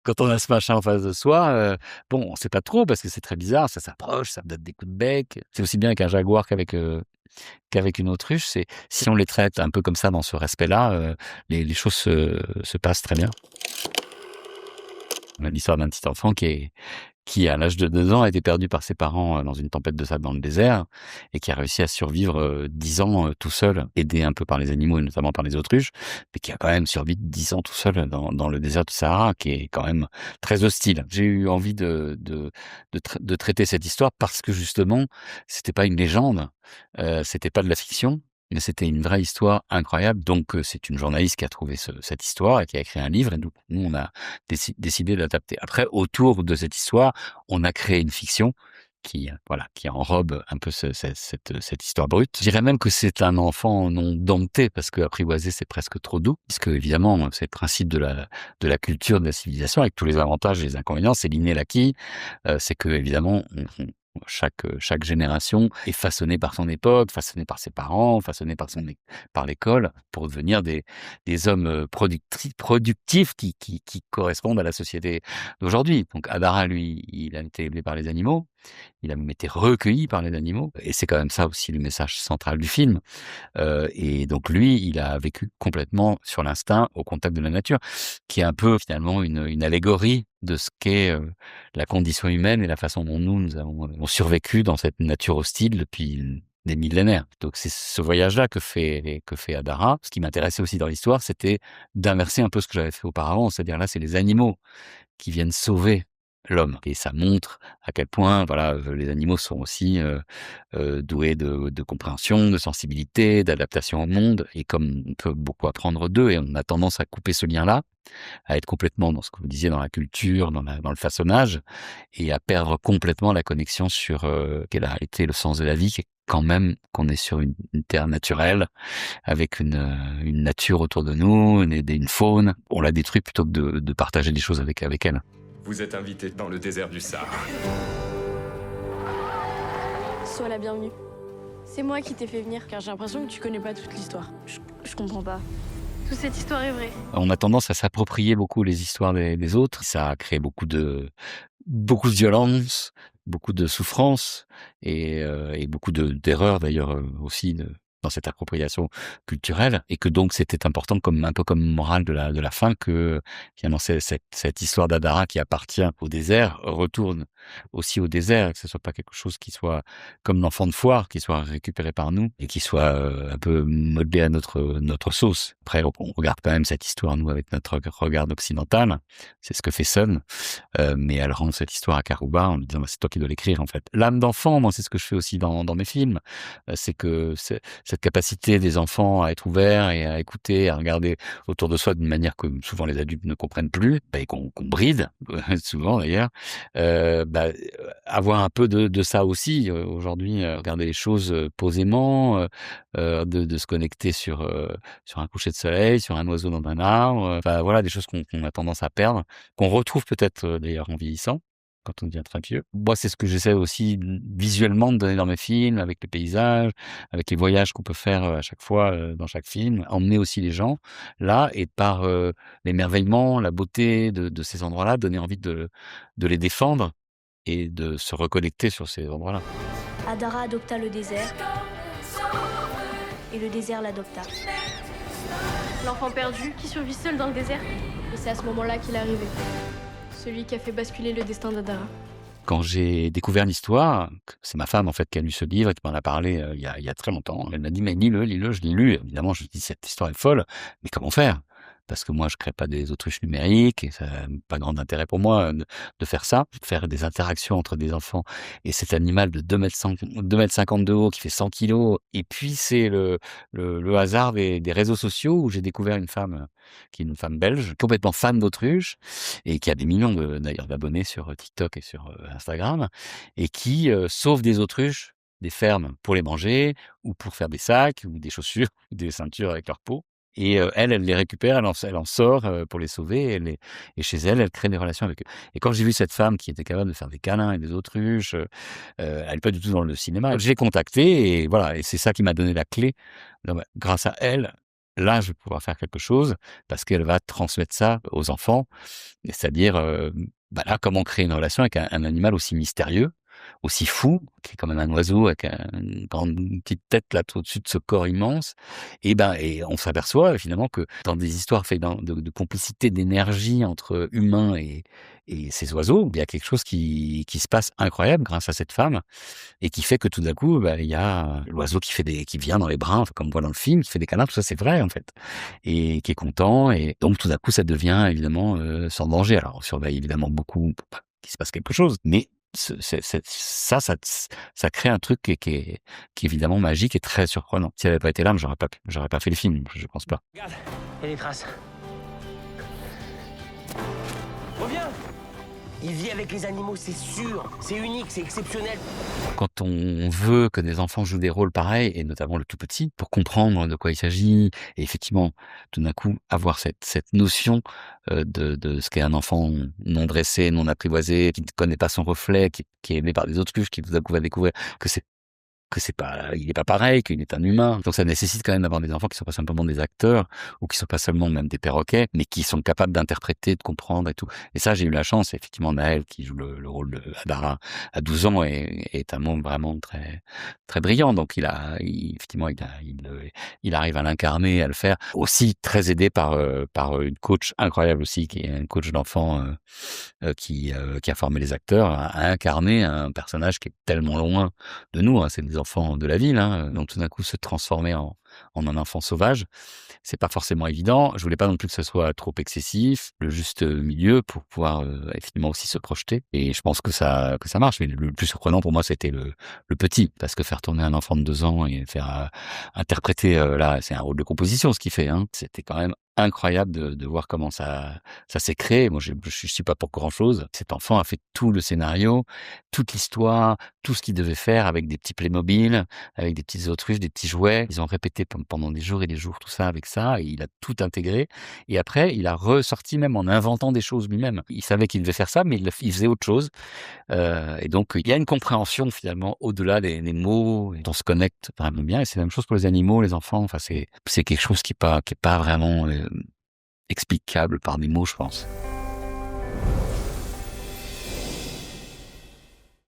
quand on a ce machin en face de soi, bon, on sait pas trop parce que c'est très bizarre, ça s'approche, ça me donne des coups de bec. C'est aussi bien avec un jaguar qu'avec une autruche. C'est si on les traite un peu comme ça dans ce respect-là, les choses se passent très bien. On a l'histoire d'un petit enfant qui, à l'âge de 2 ans, a été perdu par ses parents dans une tempête de sable dans le désert et qui a réussi à survivre 10 ans tout seul, aidé un peu par les animaux et notamment par les autruches, mais qui a quand même survécu 10 ans tout seul dans le désert du Sahara, qui est quand même très hostile. J'ai eu envie de traiter cette histoire parce que justement, c'était pas une légende, c'était pas de la fiction, mais c'était une vraie histoire incroyable. Donc, c'est une journaliste qui a trouvé cette histoire et qui a écrit un livre et donc nous, on a décidé d'adapter. Après, autour de cette histoire, on a créé une fiction voilà, qui enrobe un peu cette histoire brute. Je dirais même que c'est un enfant non dompté parce que apprivoiser, c'est presque trop doux. Puisque évidemment, c'est le principe de la culture, de la civilisation, avec tous les avantages et les inconvénients. C'est l'inné l'acquis. C'est que évidemment, chaque génération est façonnée par son époque, façonnée par ses parents, façonnée par l'école, pour devenir des hommes productifs qui correspondent à la société d'aujourd'hui. Donc Adara, lui, il a été élevé par les animaux, il a même été recueilli par les animaux, et c'est quand même ça aussi le message central du film. Et donc lui, il a vécu complètement sur l'instinct, au contact de la nature, qui est un peu finalement une allégorie de ce qu'est la condition humaine et la façon dont nous avons survécu dans cette nature hostile depuis des millénaires. Donc c'est ce voyage-là que fait Adara. Ce qui m'intéressait aussi dans l'histoire, c'était d'inverser un peu ce que j'avais fait auparavant, c'est-à-dire là, c'est les animaux qui viennent sauver l'homme. Et ça montre à quel point, voilà, les animaux sont aussi doués de compréhension, de sensibilité, d'adaptation au monde. Et comme on peut beaucoup apprendre d'eux, et on a tendance à couper ce lien-là, à être complètement dans ce que vous disiez, dans la culture, dans le façonnage, et à perdre complètement la connexion sur quel a été le sens de la vie, qui est quand même qu'on est sur une terre naturelle, avec une nature autour de nous, une faune. On la détruit plutôt que de partager des choses avec elle. Vous êtes invité dans le désert du Sahara. Sois la bienvenue. C'est moi qui t'ai fait venir, car j'ai l'impression que tu connais pas toute l'histoire. Je comprends pas. Toute cette histoire est vraie. On a tendance à s'approprier beaucoup les histoires des autres. Ça a créé beaucoup de violence, beaucoup de souffrance et beaucoup d'erreurs d'ailleurs aussi dans cette appropriation culturelle, et que donc c'était important un peu comme morale de la fin que finalement cette histoire d'Adara qui appartient au désert retourne aussi au désert, et que ce soit pas quelque chose qui soit comme l'enfant de foire, qui soit récupéré par nous et qui soit un peu modelé à notre sauce. Après, on regarde quand même cette histoire nous avec notre regard occidental. C'est ce que fait Sun. Mais elle rend cette histoire à Karouba en lui disant, bah, c'est toi qui dois l'écrire, en fait. L'âme d'enfant, moi, c'est ce que je fais aussi dans mes films. C'est que cette capacité des enfants à être ouverts et à écouter, à regarder autour de soi d'une manière que souvent les adultes ne comprennent plus, bah, et qu'on bride, souvent d'ailleurs, avoir un peu de ça aussi, aujourd'hui, regarder les choses posément, de se connecter sur un coucher de soleil, sur un oiseau dans un arbre, enfin voilà, des choses qu'on a tendance à perdre, qu'on retrouve peut-être d'ailleurs en vieillissant, quand on devient très vieux. Moi, c'est ce que j'essaie aussi visuellement de donner dans mes films, avec les paysages, avec les voyages qu'on peut faire à chaque fois dans chaque film, emmener aussi les gens là, et par l'émerveillement, la beauté de ces endroits-là, donner envie de les défendre et de se reconnecter sur ces endroits-là. Adara adopta le désert et le désert l'adopta. L'enfant perdu qui survit seul dans le désert. Et c'est à ce moment-là qu'il est arrivé. Celui qui a fait basculer le destin d'Adara. Quand j'ai découvert l'histoire, c'est ma femme en fait qui a lu ce livre et qui m'en a parlé il y a très longtemps. Elle m'a dit: «Mais lis-le», je l'ai lu. Évidemment, je me dis: «Cette histoire est folle, mais comment faire?» Parce que moi, je crée pas des autruches numériques et ça a pas grand intérêt pour moi de faire ça. Faire des interactions entre des enfants et cet animal de 2,50 m de haut qui fait 100 kilos. Et puis c'est le hasard des réseaux sociaux où j'ai découvert une femme, qui est une femme belge, complètement fan d'autruches et qui a des millions d'ailleurs d'abonnés sur TikTok et sur Instagram, et qui sauve des autruches des fermes pour les manger ou pour faire des sacs ou des chaussures, des ceintures avec leur peau. Et elle les récupère, elle en sort pour les sauver, et chez elle, elle crée des relations avec eux. Et quand j'ai vu cette femme qui était capable de faire des câlins et des autruches, elle est pas du tout dans le cinéma. Je l'ai contactée et voilà, et c'est ça qui m'a donné la clé. Non, bah, grâce à elle, là, je vais pouvoir faire quelque chose parce qu'elle va transmettre ça aux enfants. Et c'est-à-dire, bah, là, comment créer une relation avec un animal aussi mystérieux, aussi fou, qui est quand même un oiseau avec une grande une petite tête là tout au-dessus de ce corps immense. Et on s'aperçoit finalement que dans des histoires faites de complicité, d'énergie entre humains et ces oiseaux, il y a quelque chose qui se passe incroyable grâce à cette femme et qui fait que tout d'un coup, bah, il y a l'oiseau qui vient dans les bras, enfin, comme on voit dans le film, qui fait des câlins, tout ça c'est vrai en fait, et qui est content, et donc tout d'un coup ça devient évidemment sans danger. Alors on surveille évidemment beaucoup pour pas qu'il se passe quelque chose, mais ça crée un truc qui est évidemment magique et très surprenant. Si elle avait pas été là, j'aurais pas fait le film, je pense pas. Regarde, il y a des traces. Reviens! Il vit avec les animaux, c'est sûr. C'est unique, c'est exceptionnel. Quand on veut que des enfants jouent des rôles pareils, et notamment le tout petit, pour comprendre de quoi il s'agit, et effectivement, tout d'un coup, avoir cette notion de ce qu'est un enfant non dressé, non apprivoisé, qui ne connaît pas son reflet, qui est aimé par des autruches, qui tout d'un coup va découvrir que c'est pas, il est pas pareil, qu'il est un humain. Donc ça nécessite quand même d'avoir des enfants qui sont pas simplement des acteurs, ou qui sont pas seulement même des perroquets, mais qui sont capables d'interpréter, de comprendre et tout. Et ça, j'ai eu la chance, effectivement, Naël, qui joue le rôle de Adara à 12 ans, est un môme vraiment très, très brillant. Donc effectivement, il arrive à l'incarner, à le faire. Aussi très aidé par une coach incroyable aussi, qui est un coach d'enfants, qui a formé les acteurs à incarner un personnage qui est tellement loin de nous, hein. C'est des enfants de la ville, hein, donc tout d'un coup se transformer en un enfant sauvage, c'est pas forcément évident. Je voulais pas non plus que ce soit trop excessif, le juste milieu pour pouvoir effectivement aussi se projeter. Et je pense que ça marche. Mais le plus surprenant pour moi, c'était le petit, parce que faire tourner un enfant de 2 ans et faire interpréter, là, c'est un rôle de composition ce qu'il fait, hein. C'était quand même incroyable de voir comment ça s'est créé. Moi, je suis pas pour grand chose. Cet enfant a fait tout le scénario, toute l'histoire, tout ce qu'il devait faire avec des petits Playmobil, avec des petites autruches, des petits jouets. Ils ont répété pendant des jours et des jours tout ça avec ça, et il a tout intégré. Et après, il a ressorti même en inventant des choses lui-même. Il savait qu'il devait faire ça, mais il faisait autre chose. Et donc, il y a une compréhension finalement au-delà des mots, et on se connecte vraiment bien. Et c'est la même chose pour les animaux, les enfants. Enfin, c'est quelque chose qui est pas vraiment explicable par des mots, je pense.